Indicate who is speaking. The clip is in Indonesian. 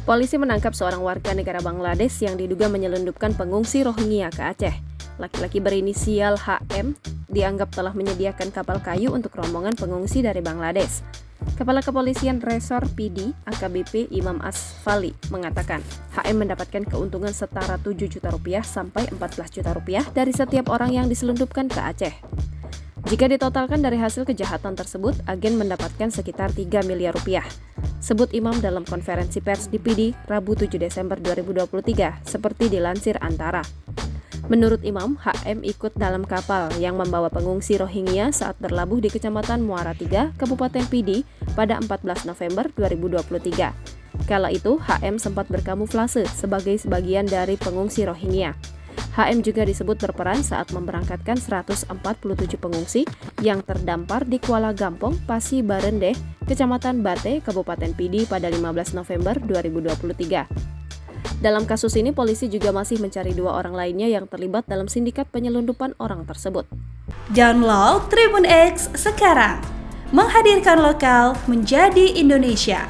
Speaker 1: Polisi menangkap seorang warga negara Bangladesh yang diduga menyelundupkan pengungsi Rohingya ke Aceh. Laki-laki berinisial HM dianggap telah menyediakan kapal kayu untuk rombongan pengungsi dari Bangladesh. Kepala Kepolisian Resor PD AKBP Imam Asfali mengatakan HM mendapatkan keuntungan setara 7 juta rupiah sampai 14 juta rupiah dari setiap orang yang diselundupkan ke Aceh. Jika ditotalkan dari hasil kejahatan tersebut, agen mendapatkan sekitar 3 miliar rupiah. Sebut Imam dalam konferensi pers di PD Rabu 7 Desember 2023, seperti dilansir Antara. Menurut Imam, HM ikut dalam kapal yang membawa pengungsi Rohingya saat berlabuh di Kecamatan Muara 3, Kabupaten PD pada 14 November 2023. Kala itu, HM sempat berkamuflase sebagai sebagian dari pengungsi Rohingya. HM juga disebut berperan saat memberangkatkan 147 pengungsi yang terdampar di Kuala Gampong, Pasi Barendeh, Kecamatan Bate, Kabupaten PD pada 15 November 2023. Dalam kasus ini, polisi juga masih mencari 2 orang lainnya yang terlibat dalam sindikat penyelundupan orang tersebut.
Speaker 2: Download Tribun X sekarang, menghadirkan lokal menjadi Indonesia.